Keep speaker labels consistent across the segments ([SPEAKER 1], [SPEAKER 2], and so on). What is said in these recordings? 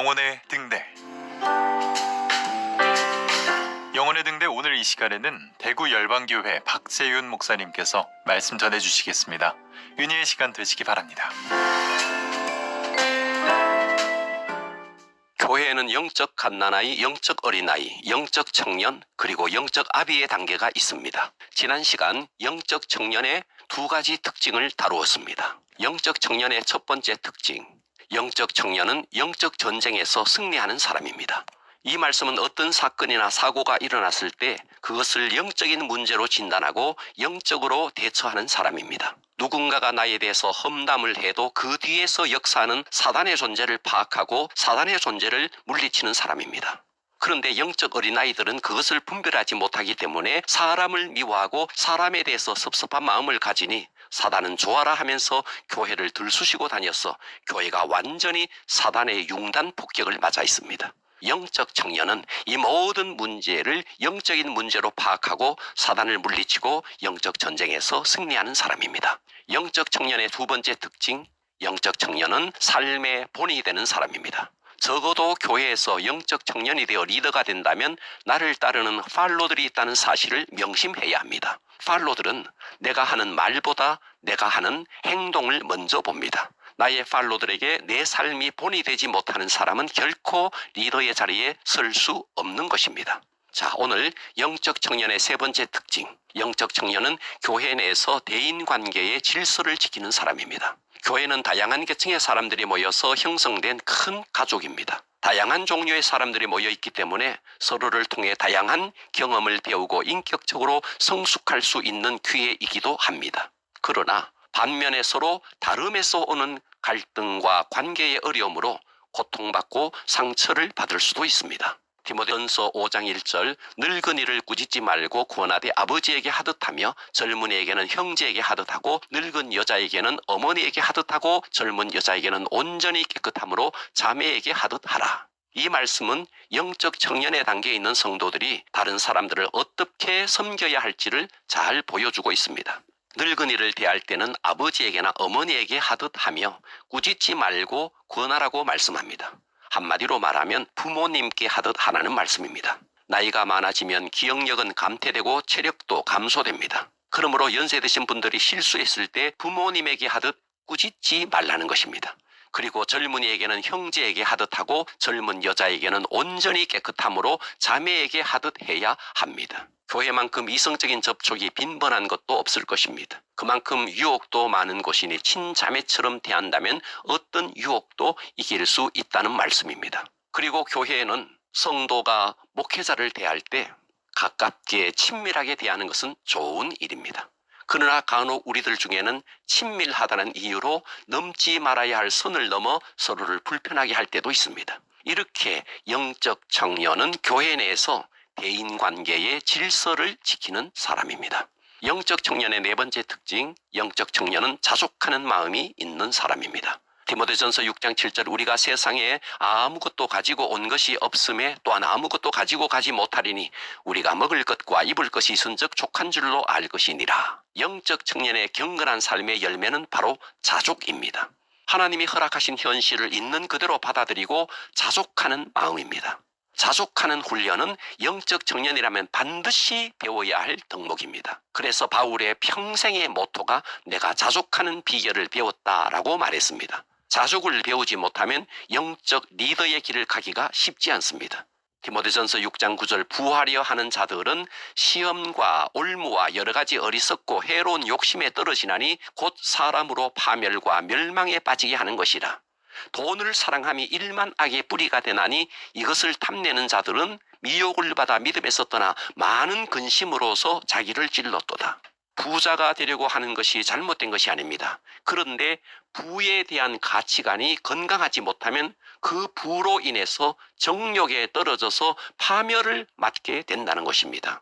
[SPEAKER 1] 영혼의 등대. 영혼의 등대 오늘 이 시간에는 대구 열방교회 박재윤 목사님께서 말씀 전해주시겠습니다. 은혜의 시간 되시기 바랍니다.
[SPEAKER 2] 교회에는 영적 갓난아이, 영적 어린아이, 영적 청년, 그리고 영적 아비의 단계가 있습니다. 지난 시간 영적 청년의 두 가지 특징을 다루었습니다. 영적 청년의 첫 번째 특징, 영적 청년은 영적 전쟁에서 승리하는 사람입니다. 이 말씀은 어떤 사건이나 사고가 일어났을 때 그것을 영적인 문제로 진단하고 영적으로 대처하는 사람입니다. 누군가가 나에 대해서 험담을 해도 그 뒤에서 역사하는 사단의 존재를 파악하고 사단의 존재를 물리치는 사람입니다. 그런데 영적 어린아이들은 그것을 분별하지 못하기 때문에 사람을 미워하고 사람에 대해서 섭섭한 마음을 가지니 사단은 좋아라 하면서 교회를 들쑤시고 다녀서 교회가 완전히 사단의 융단 폭격을 맞아 있습니다. 영적 청년은 이 모든 문제를 영적인 문제로 파악하고 사단을 물리치고 영적 전쟁에서 승리하는 사람입니다. 영적 청년의 두 번째 특징, 영적 청년은 삶의 본이 되는 사람입니다. 적어도 교회에서 영적 청년이 되어 리더가 된다면 나를 따르는 팔로들이 있다는 사실을 명심해야 합니다. 팔로들은 내가 하는 말보다 내가 하는 행동을 먼저 봅니다. 나의 팔로들에게 내 삶이 본이 되지 못하는 사람은 결코 리더의 자리에 설 수 없는 것입니다. 자, 오늘 영적 청년의 세 번째 특징, 영적 청년은 교회 내에서 대인관계의 질서를 지키는 사람입니다. 교회는 다양한 계층의 사람들이 모여서 형성된 큰 가족입니다. 다양한 종류의 사람들이 모여 있기 때문에 서로를 통해 다양한 경험을 배우고 인격적으로 성숙할 수 있는 기회이기도 합니다. 그러나 반면에 서로 다름에서 오는 갈등과 관계의 어려움으로 고통받고 상처를 받을 수도 있습니다. 디모데전서 5장 1절 늙은이를 꾸짖지 말고 권하되 아버지에게 하듯하며 젊은이에게는 형제에게 하듯하고 늙은 여자에게는 어머니에게 하듯하고 젊은 여자에게는 온전히 깨끗함으로 자매에게 하듯하라. 이 말씀은 영적 청년의 단계에 있는 성도들이 다른 사람들을 어떻게 섬겨야 할지를 잘 보여주고 있습니다. 늙은이를 대할 때는 아버지에게나 어머니에게 하듯 하며 꾸짖지 말고 권하라고 말씀합니다. 한마디로 말하면 부모님께 하듯 하라는 말씀입니다. 나이가 많아지면 기억력은 감퇴되고 체력도 감소됩니다. 그러므로 연세 드신 분들이 실수했을 때 부모님에게 하듯 꾸짖지 말라는 것입니다. 그리고 젊은이에게는 형제에게 하듯 하고 젊은 여자에게는 온전히 깨끗함으로 자매에게 하듯 해야 합니다. 교회만큼 이성적인 접촉이 빈번한 것도 없을 것입니다. 그만큼 유혹도 많은 곳이니 친자매처럼 대한다면 어떤 유혹도 이길 수 있다는 말씀입니다. 그리고 교회에는 성도가 목회자를 대할 때 가깝게 친밀하게 대하는 것은 좋은 일입니다. 그러나 간혹 우리들 중에는 친밀하다는 이유로 넘지 말아야 할 선을 넘어 서로를 불편하게 할 때도 있습니다. 이렇게 영적 청년은 교회 내에서 대인관계의 질서를 지키는 사람입니다. 영적 청년의 네 번째 특징, 영적 청년은 자족하는 마음이 있는 사람입니다. 디모데전서 6장 7절 우리가 세상에 아무것도 가지고 온 것이 없음에 또한 아무것도 가지고 가지 못하리니 우리가 먹을 것과 입을 것이 있은즉 족한 줄로 알 것이니라. 영적 청년의 경건한 삶의 열매는 바로 자족입니다. 하나님이 허락하신 현실을 있는 그대로 받아들이고 자족하는 마음입니다. 자족하는 훈련은 영적 청년이라면 반드시 배워야 할 덕목입니다. 그래서 바울의 평생의 모토가 내가 자족하는 비결을 배웠다라고 말했습니다. 자족을 배우지 못하면 영적 리더의 길을 가기가 쉽지 않습니다. 디모데전서 6장 9절 부하려 하는 자들은 시험과 올무와 여러 가지 어리석고 해로운 욕심에 떨어지나니 곧 사람으로 파멸과 멸망에 빠지게 하는 것이라. 돈을 사랑함이 일만 악의 뿌리가 되나니 이것을 탐내는 자들은 미혹을 받아 믿음에서 떠나 많은 근심으로서 자기를 찔렀도다. 부자가 되려고 하는 것이 잘못된 것이 아닙니다. 그런데 부에 대한 가치관이 건강하지 못하면 그 부로 인해서 정욕에 떨어져서 파멸을 맞게 된다는 것입니다.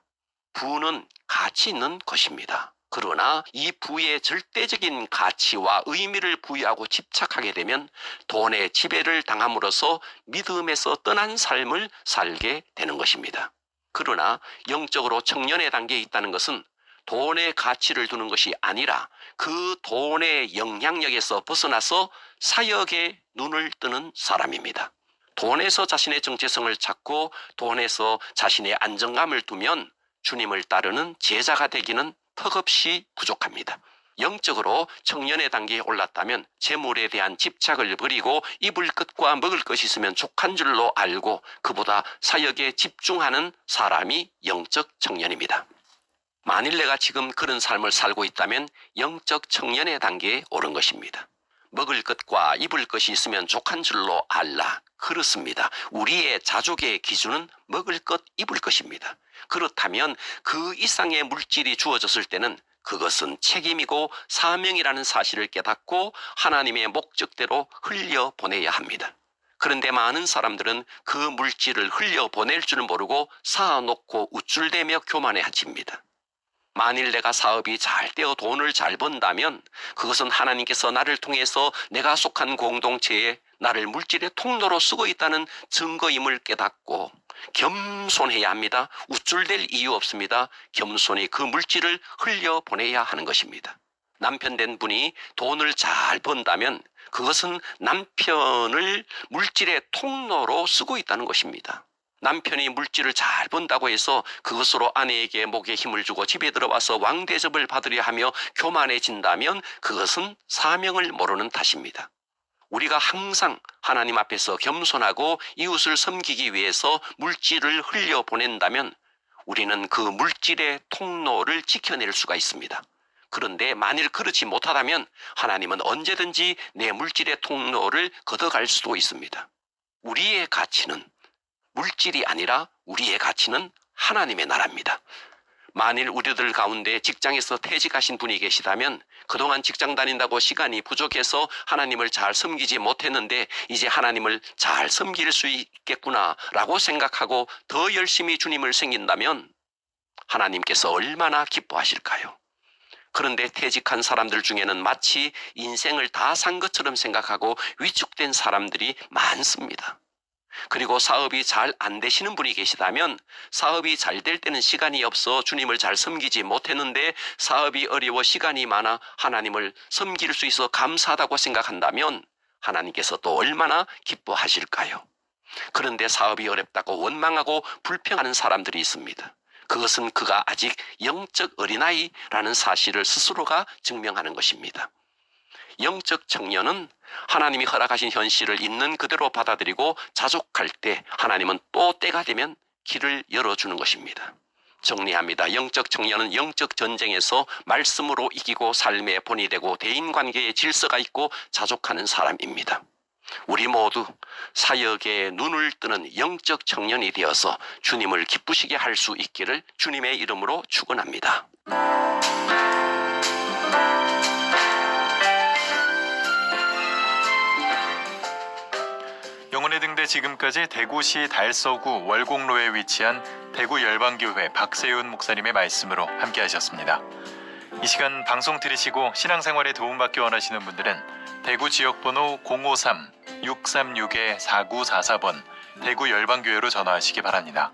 [SPEAKER 2] 부는 가치 있는 것입니다. 그러나 이 부의 절대적인 가치와 의미를 부여하고 집착하게 되면 돈의 지배를 당함으로써 믿음에서 떠난 삶을 살게 되는 것입니다. 그러나 영적으로 청년의 단계에 있다는 것은 돈의 가치를 두는 것이 아니라 그 돈의 영향력에서 벗어나서 사역에 눈을 뜨는 사람입니다. 돈에서 자신의 정체성을 찾고 돈에서 자신의 안정감을 두면 주님을 따르는 제자가 되기는 턱없이 부족합니다. 영적으로 청년의 단계에 올랐다면 재물에 대한 집착을 버리고 입을 것과 먹을 것이 있으면 족한 줄로 알고 그보다 사역에 집중하는 사람이 영적 청년입니다. 만일 내가 지금 그런 삶을 살고 있다면 영적 청년의 단계에 오른 것입니다. 먹을 것과 입을 것이 있으면 족한 줄로 알라. 그렇습니다. 우리의 자족의 기준은 먹을 것, 입을 것입니다. 그렇다면 그 이상의 물질이 주어졌을 때는 그것은 책임이고 사명이라는 사실을 깨닫고 하나님의 목적대로 흘려보내야 합니다. 그런데 많은 사람들은 그 물질을 흘려보낼 줄은 모르고 쌓아놓고 우쭐대며 교만해집니다. 만일 내가 사업이 잘 되어 돈을 잘 번다면 그것은 하나님께서 나를 통해서 내가 속한 공동체에 나를 물질의 통로로 쓰고 있다는 증거임을 깨닫고 겸손해야 합니다. 우쭐댈 이유 없습니다. 겸손히 그 물질을 흘려보내야 하는 것입니다. 남편 된 분이 돈을 잘 번다면 그것은 남편을 물질의 통로로 쓰고 있다는 것입니다. 남편이 물질을 잘 번다고 해서 그것으로 아내에게 목에 힘을 주고 집에 들어와서 왕대접을 받으려 하며 교만해진다면 그것은 사명을 모르는 탓입니다. 우리가 항상 하나님 앞에서 겸손하고 이웃을 섬기기 위해서 물질을 흘려보낸다면 우리는 그 물질의 통로를 지켜낼 수가 있습니다. 그런데 만일 그렇지 못하다면 하나님은 언제든지 내 물질의 통로를 걷어갈 수도 있습니다. 우리의 가치는 물질이 아니라 우리의 가치는 하나님의 나라입니다. 만일 우리들 가운데 직장에서 퇴직하신 분이 계시다면 그동안 직장 다닌다고 시간이 부족해서 하나님을 잘 섬기지 못했는데 이제 하나님을 잘 섬길 수 있겠구나 라고 생각하고 더 열심히 주님을 섬긴다면 하나님께서 얼마나 기뻐하실까요? 그런데 퇴직한 사람들 중에는 마치 인생을 다 산 것처럼 생각하고 위축된 사람들이 많습니다. 그리고 사업이 잘 안 되시는 분이 계시다면 사업이 잘 될 때는 시간이 없어 주님을 잘 섬기지 못했는데 사업이 어려워 시간이 많아 하나님을 섬길 수 있어 감사하다고 생각한다면 하나님께서 또 얼마나 기뻐하실까요? 그런데 사업이 어렵다고 원망하고 불평하는 사람들이 있습니다. 그것은 그가 아직 영적 어린아이라는 사실을 스스로가 증명하는 것입니다. 영적 청년은 하나님이 허락하신 현실을 있는 그대로 받아들이고 자족할 때 하나님은 또 때가 되면 길을 열어주는 것입니다. 정리합니다. 영적 청년은 영적 전쟁에서 말씀으로 이기고 삶의 본이 되고 대인관계에 질서가 있고 자족하는 사람입니다. 우리 모두 사역에 눈을 뜨는 영적 청년이 되어서 주님을 기쁘시게 할 수 있기를 주님의 이름으로 축원합니다.
[SPEAKER 1] 영혼의 등대 지금까지 대구시 달서구 월곡로에 위치한 대구 열방교회 박세윤 목사님의 말씀으로 함께 하셨습니다. 이 시간 방송 들으시고 신앙생활에 도움받기 원하시는 분들은 대구 지역번호 053-636-4944번 대구 열방교회로 전화하시기 바랍니다.